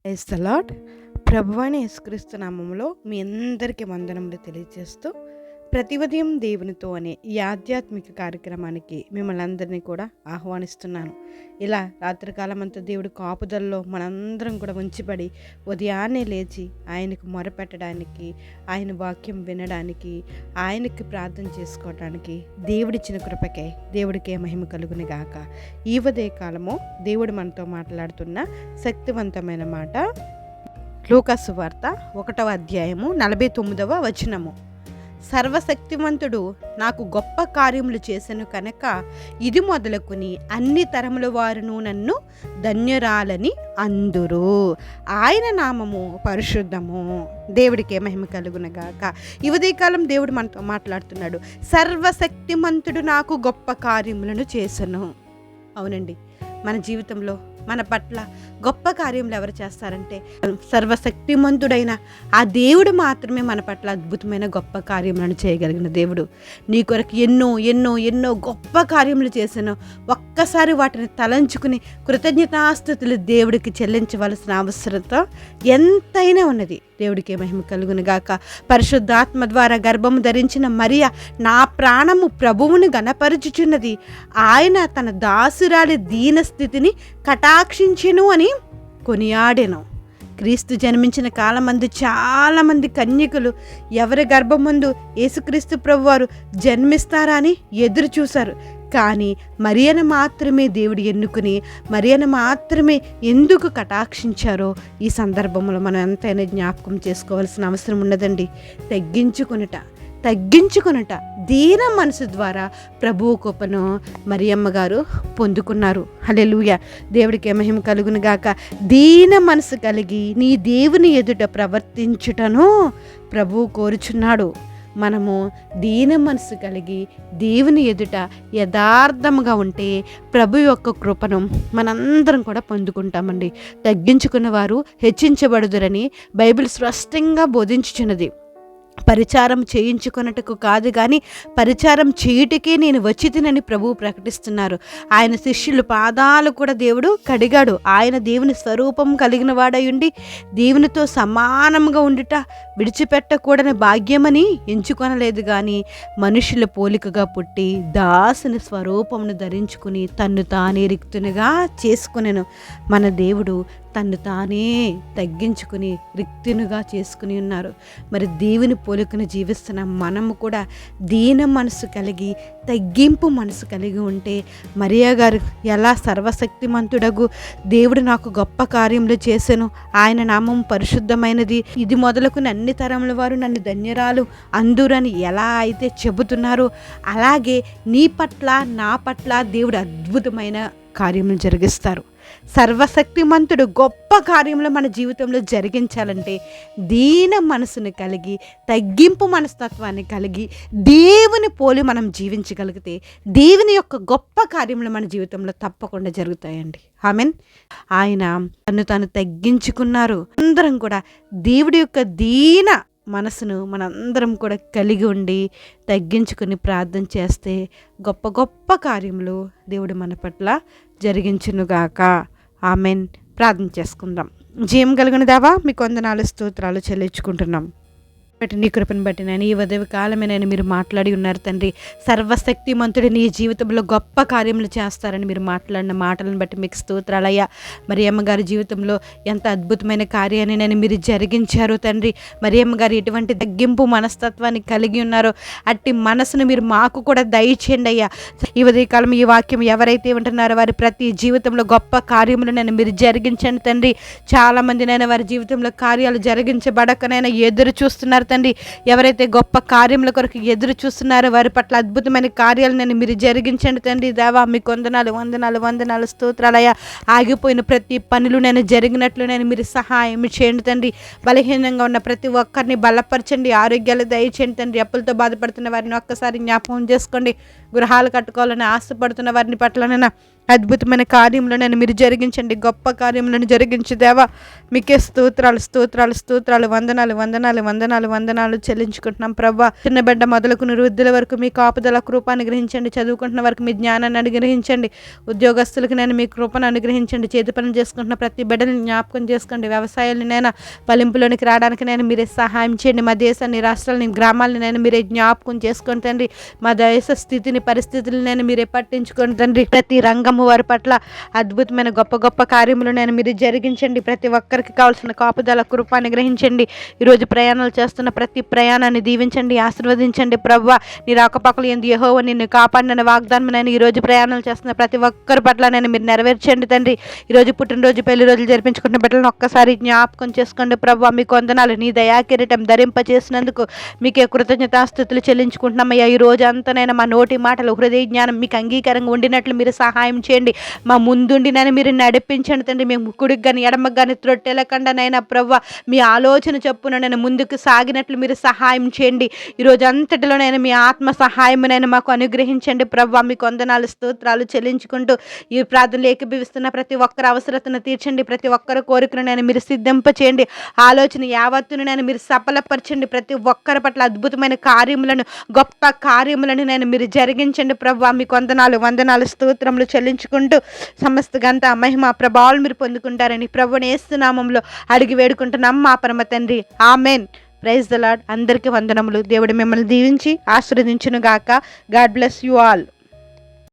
Praise the lord. ప్రభువైన యేసుక్రీస్తు నామములో మీ అందరికీ వందనములు తెలియజేస్తూ ప్రతి ఉదయం దేవునితో అనే ఈ ఆధ్యాత్మిక కార్యక్రమానికి మిమ్మల్ని అందరినీ కూడా ఆహ్వానిస్తున్నాను. ఇలా రాత్రికాలం అంతా దేవుడి కాపుదల్లో మనందరం కూడా ఉంచబడి ఉదయాన్నే లేచి ఆయనకు మొరపెట్టడానికి, ఆయన వాక్యం వినడానికి, ఆయనకి ప్రార్థన చేసుకోవడానికి దేవుడిచ్చిన కృపకే దేవుడికే మహిమ కలుగును గాక. ఈ ఉదయ కాలము దేవుడు మనతో మాట్లాడుతున్న శక్తివంతమైన మాట లూకాసు వార్త 1వ అధ్యాయము 49వ వచనము. సర్వశక్తిమంతుడు నాకు గొప్ప కార్యములు చేసెను కనుక ఇది మొదలుకొని అన్ని తరముల వారును నన్ను ధన్యురాలని అందురు. ఆయన నామము పరిశుద్ధము. దేవుడికే మహిమ కలుగునగాక. ఈ ఉదయకాలం దేవుడు మనతో మాట్లాడుతున్నాడు. సర్వశక్తిమంతుడు నాకు గొప్ప కార్యములను చేసెను. అవునండి, మన జీవితంలో మన పట్ల గొప్ప కార్యములు ఎవరు చేస్తారంటే సర్వశక్తిమంతుడైన ఆ దేవుడు మాత్రమే మన పట్ల అద్భుతమైన గొప్ప కార్యములను చేయగలిగిన దేవుడు. నీ కొరకు ఎన్నో ఎన్నో ఎన్నో గొప్ప కార్యములు చేశాను. ఒక్కసారి వాటిని తలంచుకుని కృతజ్ఞతాస్తుతులు దేవుడికి చెల్లించవలసిన అవసరత ఎంతైనా ఉన్నది. దేవుడికి మహిమ కలుగును గాక. పరిశుద్ధాత్మ ద్వారా గర్భము ధరించిన మరియ నా ప్రాణము ప్రభువుని గణపరుచుచున్నది, ఆయన తన దాసురాలి దీనస్థితిని కటాక్షించెను అని కొనియాడెను. క్రీస్తు జన్మించిన కాలమందు చాలామంది కన్యకులు ఎవరి గర్భమందు యేసుక్రీస్తు ప్రభువారు జన్మిస్తారా అని ఎదురు చూశారు. కానీ మరియను మాత్రమే దేవుడు ఎన్నుకుని మరియను మాత్రమే ఎందుకు కటాక్షించారో ఈ సందర్భంలో మనం ఎంతైనా జ్ఞాపకం చేసుకోవాల్సిన అవసరం ఉన్నదండి. తగ్గించుకొనుట దీన మనసు ద్వారా ప్రభువు కృపను మరియమ్మ గారు పొందుకున్నారు. హల్లెలూయా. దేవుడికి మహిమ కలుగును గాక. దీన మనసు కలిగి నీ దేవుని ఎదుట ప్రవర్తించుటను ప్రభువు కోరుచున్నాడు. మనము దీన మనసు కలిగి దేవుని ఎదుట యథార్థముగా ఉంటే ప్రభు యొక్క కృపను మనందరం కూడా పొందుకుంటామండి. తగ్గించుకున్న వారు హెచ్చించబడుదురని బైబిల్ స్పష్టంగా బోధించుచున్నది. పరిచారం చేయించుకొనుటకు కాదు కానీ పరిచారం చేయుటకే నేను వచ్చి తినని ప్రభువు ప్రకటిస్తున్నారు. ఆయన శిష్యులు పాదాలు కూడా దేవుడు కడిగాడు. ఆయన దేవుని స్వరూపం కలిగిన వాడయుండి దేవునితో సమానంగా ఉండుట విడిచిపెట్టకూడని భాగ్యమని ఎంచుకొనలేదు. కానీ మనుషుల పోలికగా పుట్టి దాసుని స్వరూపమును ధరించుకుని తన్ను తానే రిక్తునిగా చేసుకునేను. మన దేవుడు తన్ను తానే తగ్గించుకుని రిక్తునిగా చేసుకుని ఉన్నారు. మరి దేవుని పోలికను జీవిస్తున్న మనము కూడా దీన మనసు కలిగి తగ్గింపు మనసు కలిగి ఉంటే మరియా గారు ఎలా సర్వశక్తిమంతుడగు దేవుడు నాకు గొప్ప కార్యములు చేసెను, ఆయన నామం పరిశుద్ధమైనది, ఇది మొదలుకుని అన్ని తరముల వారు నన్ను ధన్యరాలు అందురని ఎలా అయితే చెబుతున్నారో అలాగే నీ పట్ల నా పట్ల దేవుడు అద్భుతమైన కార్యములు జరిగిస్తారు. సర్వశక్తిమంతుడు గొప్ప కార్యములు మన జీవితంలో జరిగించాలంటే దీన మనసుని కలిగి తగ్గింపు మనస్తత్వాన్ని కలిగి దేవుని పోలి మనం జీవించగలిగితే దేవుని యొక్క గొప్ప కార్యములు మన జీవితంలో తప్పకుండా జరుగుతాయండి. ఆమెన్. ఆయన తను తగ్గించుకున్నారు. అందరం కూడా దేవుడి యొక్క దీన మనసును మనందరం కూడా కలిగి ఉండి తగ్గించుకుని ప్రార్థన చేస్తే గొప్ప గొప్ప కార్యములు దేవుడు మన పట్ల జరిగించునుగాక. ఆమెన్. ప్రార్థన చేసుకుందాం. జయం కలిగిన దేవా, మీకు వందనాలు స్తోత్రాలు చెల్లించుకుంటున్నాం. బట్టి నీ కృపను బట్టి నేను ఈ ఉదయ కాలమే నేను మీరు మాట్లాడి ఉన్నారు తండ్రి. సర్వశక్తిమంతుడు నీ జీవితంలో గొప్ప కార్యములు చేస్తారని మీరు మాట్లాడిన మాటలను బట్టి మీకు స్తోత్రాలయ్యా. మరి అమ్మగారి జీవితంలో ఎంత అద్భుతమైన కార్యాన్ని నేను మీరు జరిగించారు తండ్రి. మరి అమ్మగారు ఎటువంటి తగ్గింపు మనస్తత్వాన్ని కలిగి ఉన్నారో అట్టి మనసును మీరు మాకు కూడా దయచేయండి అయ్యా. ఈ ఉదయకాలం ఈ వాక్యం ఎవరైతే ఉంటున్నారో వారి ప్రతి జీవితంలో గొప్ప కార్యములు నేను మీరు జరిగించండి తండ్రి. చాలామంది నేను వారి జీవితంలో కార్యాలు జరిగించబడకనైనా ఎదురు చూస్తున్నారు తండ్రి. ఎవరైతే గొప్ప కార్యముల కొరకు ఎదురు చూస్తున్నారో వారి పట్ల అద్భుతమైన కార్యాలు నేను మీరు జరిగించండి తండ్రి. దేవా మీకు వందనాలు వందనాలు వందనాలు స్తోత్రాలయ్యా. ఆగిపోయిన ప్రతి పనులు నేను జరిగినట్లు నేను మీరు సహాయం చేయండి తండ్రి. బలహీనంగా ఉన్న ప్రతి ఒక్కరిని బలపరచండి, ఆరోగ్యాలు దయచేయండి తండ్రి. అప్పులతో బాధపడుతున్న వారిని ఒక్కసారి జ్ఞాపకం చేసుకోండి. గృహాలు కట్టుకోవాలని ఆశపడుతున్న వారిని పట్లనైనా అద్భుతమైన కార్యములను మీరు జరిగించండి, గొప్ప కార్యములను జరిగించి దేవా మీకే స్తోత్రాలు స్తోత్రాలు స్తోత్రాలు, వందనాలు వందనాలు వందనాలు వందనాలు చెల్లించుకుంటున్నాం ప్రభా. చిన్న బిడ్డ మొదలుకుని వృద్ధుల వరకు మీ కాపుదల కృపను అనుగ్రహించండి, చదువుకుంటున్న వరకు మీ జ్ఞానాన్ని అనుగ్రహించండి, ఉద్యోగస్తులకు నేను మీ కృపను అనుగ్రహించండి, చేతి పనులు చేసుకుంటున్న ప్రతి బిడ్డని జ్ఞాపకం చేసుకోండి, వ్యవసాయాన్ని నేను ఫలింపులోనికి రావడానికి నేను మీరే సహాయం చేయండి, మా దేశాన్ని రాష్ట్రాలని గ్రామాలని నేను మీరే జ్ఞాపకం చేసుకోండి తండ్రి, మా దేశ స్థితిని పరిస్థితులను నేను మీరే పట్టించుకోండి తండ్రి, ప్రతి రంగము వారి పట్ల అద్భుతమైన గొప్ప గొప్ప కార్యములు నేను మీరు జరిగించండి, ప్రతి ఒక్కరికి కావాల్సిన కాపుదల కృప అనుగ్రహించండి, ఈరోజు ప్రయాణాలు చేస్తున్న ప్రతి ప్రయాణాన్ని దీవించండి, ఆశీర్వదించండి ప్రవ్వా. నీ రాకపోకలు ఎందు యెహోవా నిన్ను కాపాడిన వాగ్దానం నేను ఈరోజు ప్రయాణాలు చేస్తున్న ప్రతి ఒక్కరి పట్ల నేను మీరు నెరవేర్చండి తండ్రి. ఈరోజు పుట్టినరోజు పెళ్లి రోజులు జరిపించుకున్న బిడ్డలను ఒక్కసారి జ్ఞాపకం చేసుకోండి ప్రవ్వా. మీకు వందనాలు, నీ దయాకిరీటం ధరింపచేసినందుకు మీకే కృతజ్ఞతాస్తుతులు చెల్లించుకుంటున్నామయ్యా. ఈ రోజు అంతనైనా మా నోటి మాటలు హృదయ జ్ఞానం మీకు అంగీకారంగా ఉండినట్లు మీరు సహాయం చేయండి, మా ముందుండి నేను మీరు నడిపించండి తండ్రి. మేము కుడికి కానీ ఎడమకు కానీ త్రొట్టెలకండానైనా ప్రవ్వా మీ ఆలోచన చొప్పున నేను ముందుకు సాగినట్లు మీరు సహాయం చేయండి. ఈరోజు అంతటిలో నేను మీ ఆత్మ సహాయమునైనా మాకు అనుగ్రహించండి ప్రవ్వా. మీకు వందనాలు స్తోత్రాలు చెల్లించుకుంటూ ఈ ప్రార్థనలు ఏకీభవిస్తున్న ప్రతి ఒక్కరి అవసరతను తీర్చండి, ప్రతి ఒక్కరి కోరికను నేను మీరు సిద్ధింపచేయండి, ఆలోచన యావత్తును నేను మీరు సఫలపరచండి, ప్రతి ఒక్కరి పట్ల అద్భుతమైన కార్యములను గొప్ప కార్యములను నేను మీరు జరిగించండి ప్రవ్వా. మీకు వందనాలు వందనాలు స్తోత్రములు చెల్లించుకుంటూ సమస్త గంట మహిమ ప్రభావాలు మీరు పొందుకుంటారని ప్రభువుని యేసు నామములో అడిగి వేడుకుంటున్నాం మా పరమ తండ్రి, ఆమెన్. Praise the lord. అందరికీ వందనములు. దేవుడు మిమ్మల్ని దీవించి ఆశీర్వదించును గాక. God bless you all.